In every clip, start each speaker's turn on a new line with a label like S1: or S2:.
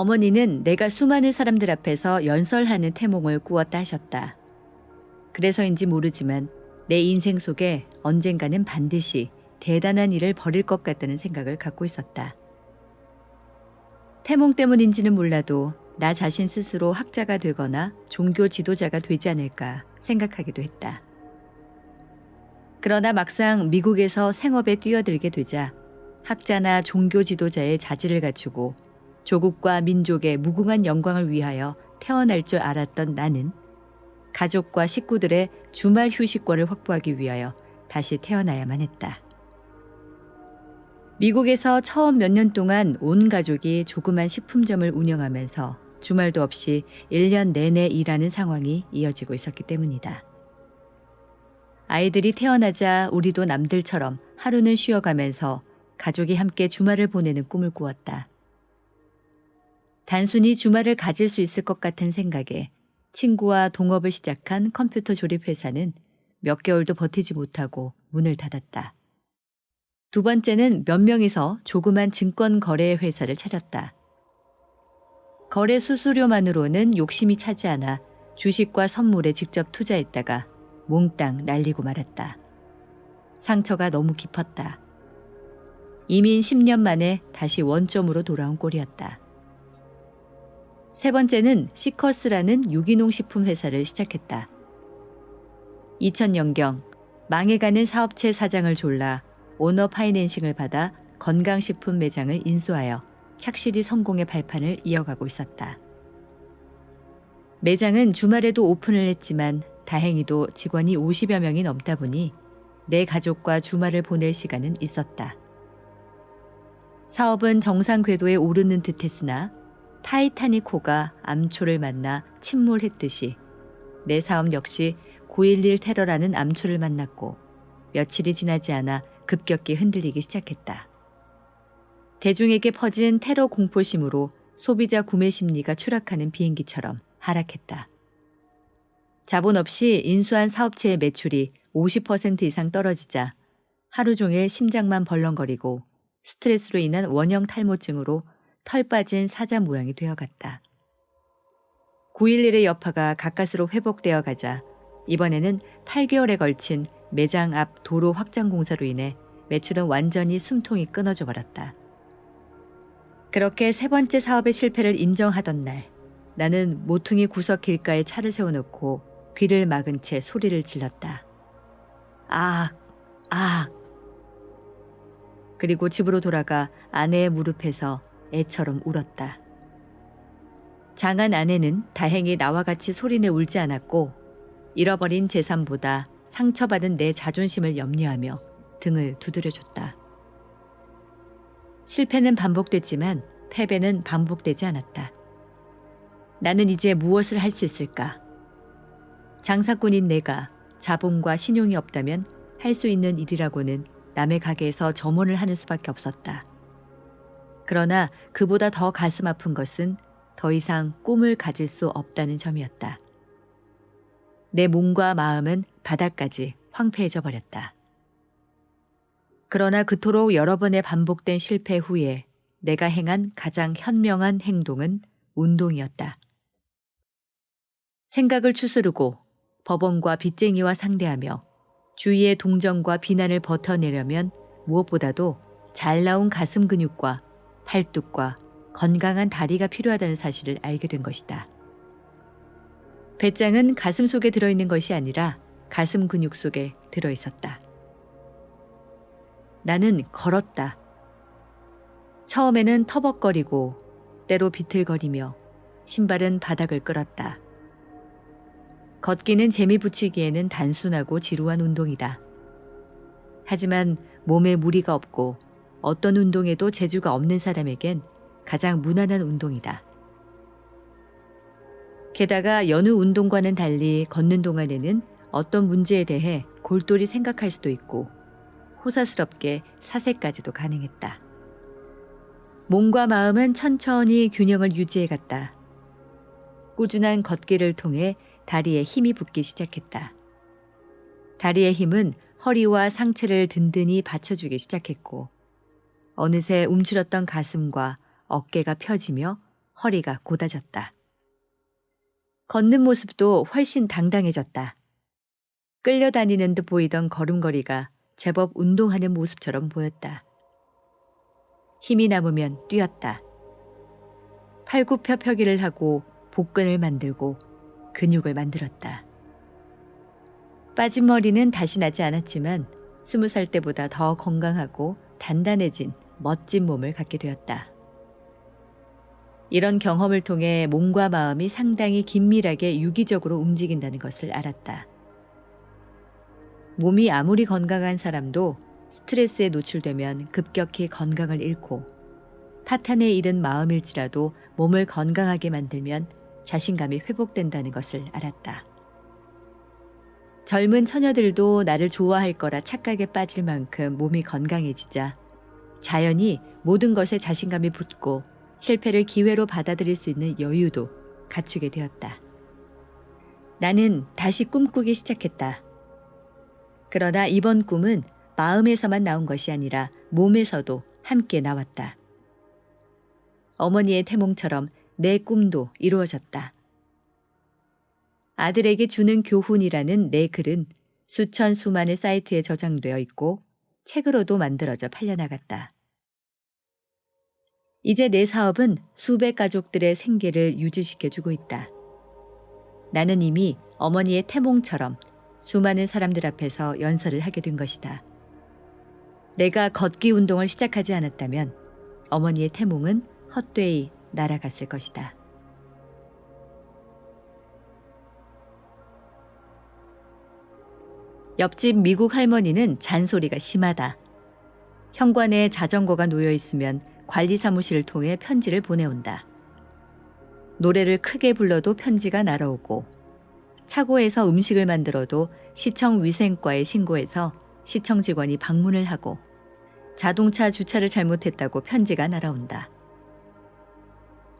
S1: 어머니는 내가 수많은 사람들 앞에서 연설하는 태몽을 꾸었다 하셨다. 그래서인지 모르지만 내 인생 속에 언젠가는 반드시 대단한 일을 벌일 것 같다는 생각을 갖고 있었다. 태몽 때문인지는 몰라도 나 자신 스스로 학자가 되거나 종교 지도자가 되지 않을까 생각하기도 했다. 그러나 막상 미국에서 생업에 뛰어들게 되자 학자나 종교 지도자의 자질을 갖추고 조국과 민족의 무궁한 영광을 위하여 태어날 줄 알았던 나는 가족과 식구들의 주말 휴식권을 확보하기 위하여 다시 태어나야만 했다. 미국에서 처음 몇 년 동안 온 가족이 조그만 식품점을 운영하면서 주말도 없이 1년 내내 일하는 상황이 이어지고 있었기 때문이다. 아이들이 태어나자 우리도 남들처럼 하루는 쉬어가면서 가족이 함께 주말을 보내는 꿈을 꾸었다. 단순히 주말을 가질 수 있을 것 같은 생각에 친구와 동업을 시작한 컴퓨터 조립 회사는 몇 개월도 버티지 못하고 문을 닫았다. 두 번째는 몇 명이서 조그만 증권 거래 회사를 차렸다. 거래 수수료만으로는 욕심이 차지 않아 주식과 선물에 직접 투자했다가 몽땅 날리고 말았다. 상처가 너무 깊었다. 이민 10년 만에 다시 원점으로 돌아온 꼴이었다. 세 번째는 시커스라는 유기농 식품 회사를 시작했다. 2000년경 망해가는 사업체 사장을 졸라 오너 파이낸싱을 받아 건강식품 매장을 인수하여 착실히 성공의 발판을 이어가고 있었다. 매장은 주말에도 오픈을 했지만 다행히도 직원이 50여 명이 넘다 보니 내 가족과 주말을 보낼 시간은 있었다. 사업은 정상 궤도에 오르는 듯했으나 타이타닉호가 암초를 만나 침몰했듯이 내 사업 역시 9.11 테러라는 암초를 만났고 며칠이 지나지 않아 급격히 흔들리기 시작했다. 대중에게 퍼진 테러 공포심으로 소비자 구매 심리가 추락하는 비행기처럼 하락했다. 자본 없이 인수한 사업체의 매출이 50% 이상 떨어지자 하루 종일 심장만 벌렁거리고 스트레스로 인한 원형 탈모증으로 털 빠진 사자 모양이 되어갔다. 9.11의 여파가 가까스로 회복되어 가자 이번에는 8개월에 걸친 매장 앞 도로 확장 공사로 인해 매출은 완전히 숨통이 끊어져 버렸다. 그렇게 세 번째 사업의 실패를 인정하던 날 나는 모퉁이 구석 길가에 차를 세워놓고 귀를 막은 채 소리를 질렀다. 악! 악! 그리고 집으로 돌아가 아내의 무릎에서 애처럼 울었다. 장한 아내는 다행히 나와 같이 소리내 울지 않았고 잃어버린 재산보다 상처받은 내 자존심을 염려하며 등을 두드려줬다. 실패는 반복됐지만 패배는 반복되지 않았다. 나는 이제 무엇을 할 수 있을까? 장사꾼인 내가 자본과 신용이 없다면 할 수 있는 일이라고는 남의 가게에서 점원을 하는 수밖에 없었다. 그러나 그보다 더 가슴 아픈 것은 더 이상 꿈을 가질 수 없다는 점이었다. 내 몸과 마음은 바닥까지 황폐해져 버렸다. 그러나 그토록 여러 번의 반복된 실패 후에 내가 행한 가장 현명한 행동은 운동이었다. 생각을 추스르고 법원과 빚쟁이와 상대하며 주위의 동정과 비난을 버텨내려면 무엇보다도 잘 나온 가슴 근육과 팔뚝과 건강한 다리가 필요하다는 사실을 알게 된 것이다. 배짱은 가슴 속에 들어있는 것이 아니라 가슴 근육 속에 들어있었다. 나는 걸었다. 처음에는 터벅거리고 때로 비틀거리며 신발은 바닥을 끌었다. 걷기는 재미 붙이기에는 단순하고 지루한 운동이다. 하지만 몸에 무리가 없고 어떤 운동에도 재주가 없는 사람에겐 가장 무난한 운동이다. 게다가 여느 운동과는 달리 걷는 동안에는 어떤 문제에 대해 골똘히 생각할 수도 있고 호사스럽게 사색까지도 가능했다. 몸과 마음은 천천히 균형을 유지해갔다. 꾸준한 걷기를 통해 다리에 힘이 붙기 시작했다. 다리의 힘은 허리와 상체를 든든히 받쳐주기 시작했고 어느새 움츠렸던 가슴과 어깨가 펴지며 허리가 곧아졌다. 걷는 모습도 훨씬 당당해졌다. 끌려다니는 듯 보이던 걸음걸이가 제법 운동하는 모습처럼 보였다. 힘이 남으면 뛰었다. 팔굽혀펴기를 하고 복근을 만들고 근육을 만들었다. 빠진 머리는 다시 나지 않았지만 20살 때보다 더 건강하고 단단해진 멋진 몸을 갖게 되었다. 이런 경험을 통해 몸과 마음이 상당히 긴밀하게 유기적으로 움직인다는 것을 알았다. 몸이 아무리 건강한 사람도 스트레스에 노출되면 급격히 건강을 잃고 파탄에 이른 마음일지라도 몸을 건강하게 만들면 자신감이 회복된다는 것을 알았다. 젊은 처녀들도 나를 좋아할 거라 착각에 빠질 만큼 몸이 건강해지자 자연히 모든 것에 자신감이 붙고 실패를 기회로 받아들일 수 있는 여유도 갖추게 되었다. 나는 다시 꿈꾸기 시작했다. 그러나 이번 꿈은 마음에서만 나온 것이 아니라 몸에서도 함께 나왔다. 어머니의 태몽처럼 내 꿈도 이루어졌다. 아들에게 주는 교훈이라는 내 글은 수천 수만의 사이트에 저장되어 있고 책으로도 만들어져 팔려나갔다. 이제 내 사업은 수백 가족들의 생계를 유지시켜주고 있다. 나는 이미 어머니의 태몽처럼 수많은 사람들 앞에서 연설을 하게 된 것이다. 내가 걷기 운동을 시작하지 않았다면 어머니의 태몽은 헛되이 날아갔을 것이다. 옆집 미국 할머니는 잔소리가 심하다. 현관에 자전거가 놓여 있으면 관리 사무실을 통해 편지를 보내온다. 노래를 크게 불러도 편지가 날아오고 차고에서 음식을 만들어도 시청 위생과에 신고해서 시청 직원이 방문을 하고 자동차 주차를 잘못했다고 편지가 날아온다.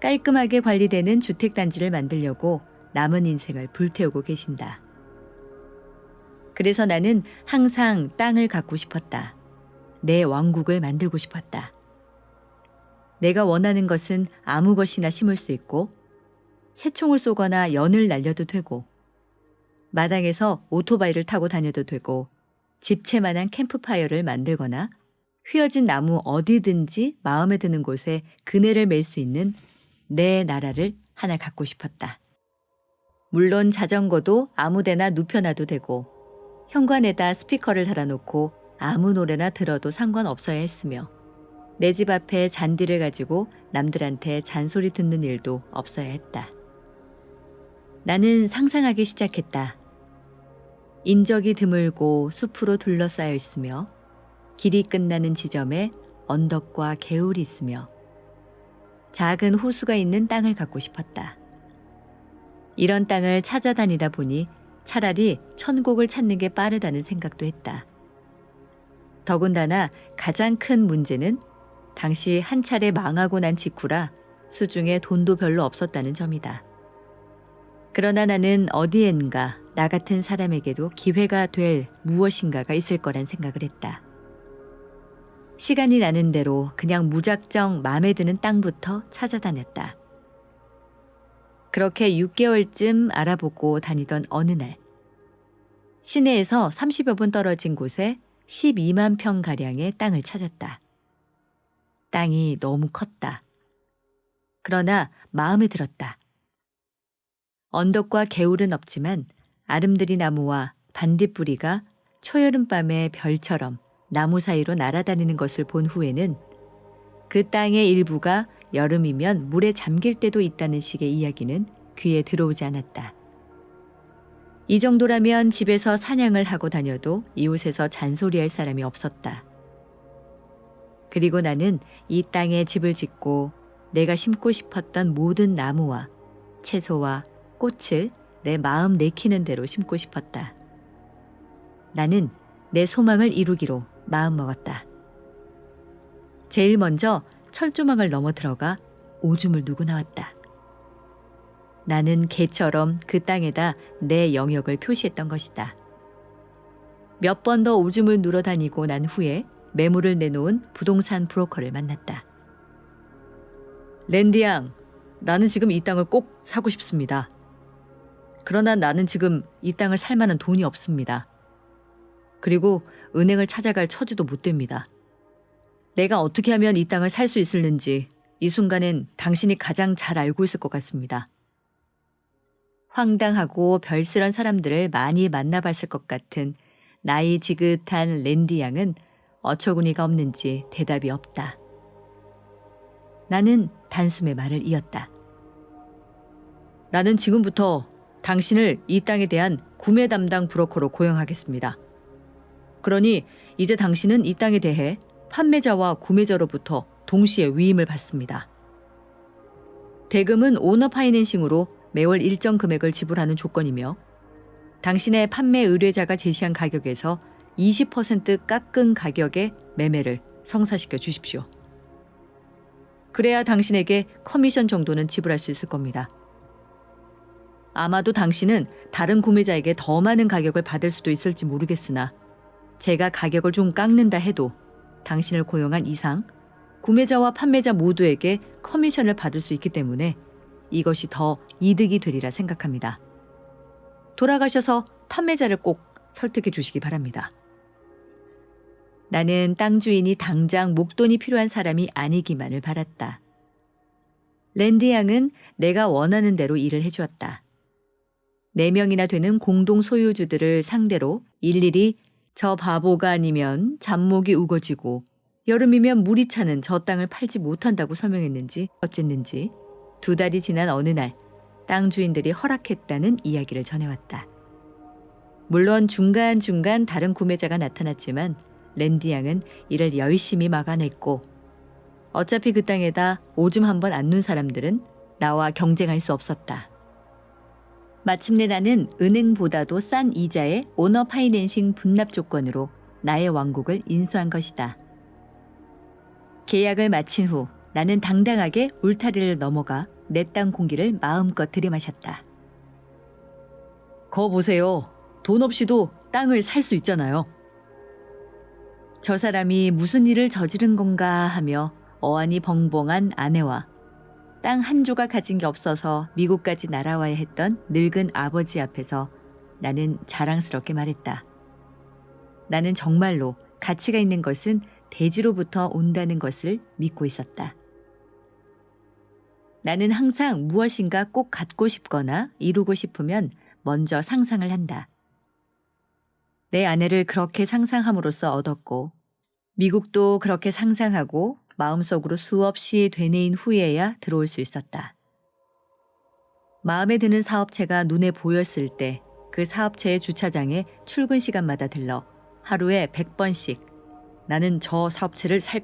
S1: 깔끔하게 관리되는 주택단지를 만들려고 남은 인생을 불태우고 계신다. 그래서 나는 항상 땅을 갖고 싶었다. 내 왕국을 만들고 싶었다. 내가 원하는 것은 아무 것이나 심을 수 있고 새총을 쏘거나 연을 날려도 되고 마당에서 오토바이를 타고 다녀도 되고 집채만한 캠프파이어를 만들거나 휘어진 나무 어디든지 마음에 드는 곳에 그네를 맬 수 있는 내 나라를 하나 갖고 싶었다. 물론 자전거도 아무데나 눕혀놔도 되고 현관에다 스피커를 달아놓고 아무 노래나 들어도 상관없어야 했으며 내 집 앞에 잔디를 가지고 남들한테 잔소리 듣는 일도 없어야 했다. 나는 상상하기 시작했다. 인적이 드물고 숲으로 둘러싸여 있으며 길이 끝나는 지점에 언덕과 개울이 있으며 작은 호수가 있는 땅을 갖고 싶었다. 이런 땅을 찾아다니다 보니 차라리 천국을 찾는 게 빠르다는 생각도 했다. 더군다나 가장 큰 문제는 당시 한 차례 망하고 난 직후라 수중에 돈도 별로 없었다는 점이다. 그러나 나는 어디엔가 나 같은 사람에게도 기회가 될 무엇인가가 있을 거란 생각을 했다. 시간이 나는 대로 그냥 무작정 마음에 드는 땅부터 찾아다녔다. 그렇게 6개월쯤 알아보고 다니던 어느 날 시내에서 30여 분 떨어진 곳에 12만 평가량의 땅을 찾았다. 땅이 너무 컸다. 그러나 마음에 들었다. 언덕과 개울은 없지만 아름드리 나무와 반딧불이가 초여름밤의 별처럼 나무 사이로 날아다니는 것을 본 후에는 그 땅의 일부가 여름이면 물에 잠길 때도 있다는 식의 이야기는 귀에 들어오지 않았다. 이 정도라면 집에서 사냥을 하고 다녀도 이웃에서 잔소리할 사람이 없었다. 그리고 나는 이 땅에 집을 짓고 내가 심고 싶었던 모든 나무와 채소와 꽃을 내 마음 내키는 대로 심고 싶었다. 나는 내 소망을 이루기로 마음먹었다. 제일 먼저 철조망을 넘어 들어가 오줌을 누고 나왔다. 나는 개처럼 그 땅에다 내 영역을 표시했던 것이다. 몇 번 더 오줌을 누러 다니고 난 후에 매물을 내놓은 부동산 브로커를 만났다. 랜디 양, 나는 지금 이 땅을 꼭 사고 싶습니다. 그러나 나는 지금 이 땅을 살 만한 돈이 없습니다. 그리고 은행을 찾아갈 처지도 못 됩니다. 내가 어떻게 하면 이 땅을 살 수 있을는지 이 순간엔 당신이 가장 잘 알고 있을 것 같습니다. 황당하고 별스런 사람들을 많이 만나봤을 것 같은 나이 지긋한 랜디 양은 어처구니가 없는지 대답이 없다. 나는 단숨에 말을 이었다. 나는 지금부터 당신을 이 땅에 대한 구매 담당 브로커로 고용하겠습니다. 그러니 이제 당신은 이 땅에 대해 판매자와 구매자로부터 동시에 위임을 받습니다. 대금은 오너 파이낸싱으로 매월 일정 금액을 지불하는 조건이며 당신의 판매 의뢰자가 제시한 가격에서 20% 깎은 가격의 매매를 성사시켜 주십시오. 그래야 당신에게 커미션 정도는 지불할 수 있을 겁니다. 아마도 당신은 다른 구매자에게 더 많은 가격을 받을 수도 있을지 모르겠으나 제가 가격을 좀 깎는다 해도 당신을 고용한 이상 구매자와 판매자 모두에게 커미션을 받을 수 있기 때문에 이것이 더 이득이 되리라 생각합니다. 돌아가셔서 판매자를 꼭 설득해 주시기 바랍니다. 나는 땅 주인이 당장 목돈이 필요한 사람이 아니기만을 바랐다. 랜디 양은 내가 원하는 대로 일을 해주었다. 4명이나 되는 공동 소유주들을 상대로 일일이 저 바보가 아니면 잡목이 우거지고 여름이면 물이 차는 저 땅을 팔지 못한다고 설명했는지 어쨌는지 2달이 지난 어느 날 땅 주인들이 허락했다는 이야기를 전해왔다. 물론 중간중간 다른 구매자가 나타났지만 랜디 양은 이를 열심히 막아냈고 어차피 그 땅에다 오줌 한번 안 눈 사람들은 나와 경쟁할 수 없었다. 마침내 나는 은행보다도 싼 이자의 오너 파이낸싱 분납 조건으로 나의 왕국을 인수한 것이다. 계약을 마친 후 나는 당당하게 울타리를 넘어가 내 땅 공기를 마음껏 들이마셨다. 거 보세요. 돈 없이도 땅을 살 수 있잖아요. 저 사람이 무슨 일을 저지른 건가 하며 어안이 벙벙한 아내와 땅 한 조각 가진 게 없어서 미국까지 날아와야 했던 늙은 아버지 앞에서 나는 자랑스럽게 말했다. 나는 정말로 가치가 있는 것은 대지로부터 온다는 것을 믿고 있었다. 나는 항상 무엇인가 꼭 갖고 싶거나 이루고 싶으면 먼저 상상을 한다. 내 아내를 그렇게 상상함으로써 얻었고 미국도 그렇게 상상하고 마음속으로 수없이 되뇌인 후에야 들어올 수 있었다. 마음에 드는 사업체가 눈에 보였을 때 그 사업체의 주차장에 출근 시간마다 들러 하루에 100번씩 나는 저 사업체를 살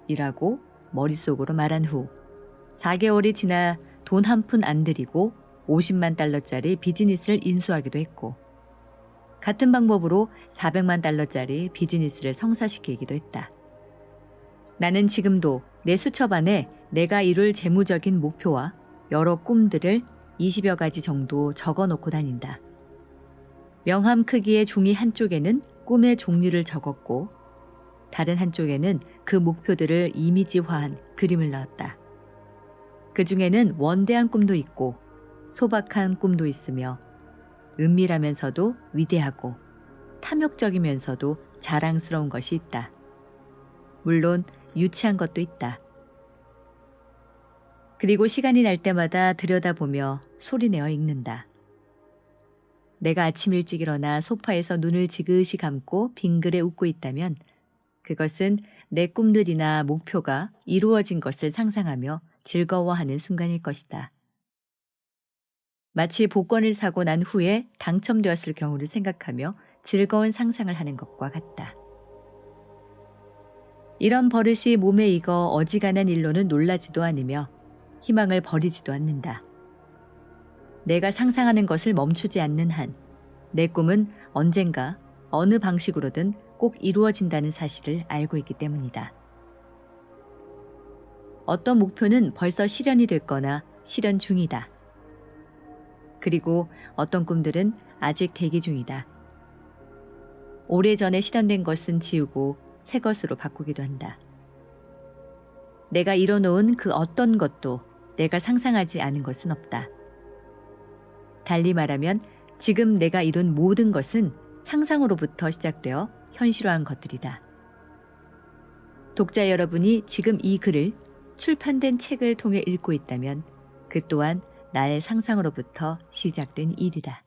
S1: 것이라고 머릿속으로 말한 후 4개월이 지나 돈 한 푼 안 들이고 $50만 달러짜리 비즈니스를 인수하기도 했고 같은 방법으로 $400만 달러짜리 비즈니스를 성사시키기도 했다. 나는 지금도 내 수첩 안에 내가 이룰 재무적인 목표와 여러 꿈들을 20여 가지 정도 적어놓고 다닌다. 명함 크기의 종이 한쪽에는 꿈의 종류를 적었고 다른 한쪽에는 그 목표들을 이미지화한 그림을 넣었다. 그 중에는 원대한 꿈도 있고 소박한 꿈도 있으며 은밀하면서도 위대하고 탐욕적이면서도 자랑스러운 것이 있다. 물론 유치한 것도 있다. 그리고 시간이 날 때마다 들여다보며 소리내어 읽는다. 내가 아침 일찍 일어나 소파에서 눈을 지그시 감고 빙그레 웃고 있다면 그것은 내 꿈들이나 목표가 이루어진 것을 상상하며 즐거워하는 순간일 것이다. 마치 복권을 사고 난 후에 당첨되었을 경우를 생각하며 즐거운 상상을 하는 것과 같다. 이런 버릇이 몸에 익어 어지간한 일로는 놀라지도 않으며 희망을 버리지도 않는다. 내가 상상하는 것을 멈추지 않는 한 내 꿈은 언젠가 어느 방식으로든 꼭 이루어진다는 사실을 알고 있기 때문이다. 어떤 목표는 벌써 실현이 됐거나 실현 중이다. 그리고 어떤 꿈들은 아직 대기 중이다. 오래전에 실현된 것은 지우고 새 것으로 바꾸기도 한다. 내가 이뤄놓은 그 어떤 것도 내가 상상하지 않은 것은 없다. 달리 말하면 지금 내가 이룬 모든 것은 상상으로부터 시작되어 현실화한 것들이다. 독자 여러분이 지금 이 글을 출판된 책을 통해 읽고 있다면 그 또한 나의 상상으로부터 시작된 일이다.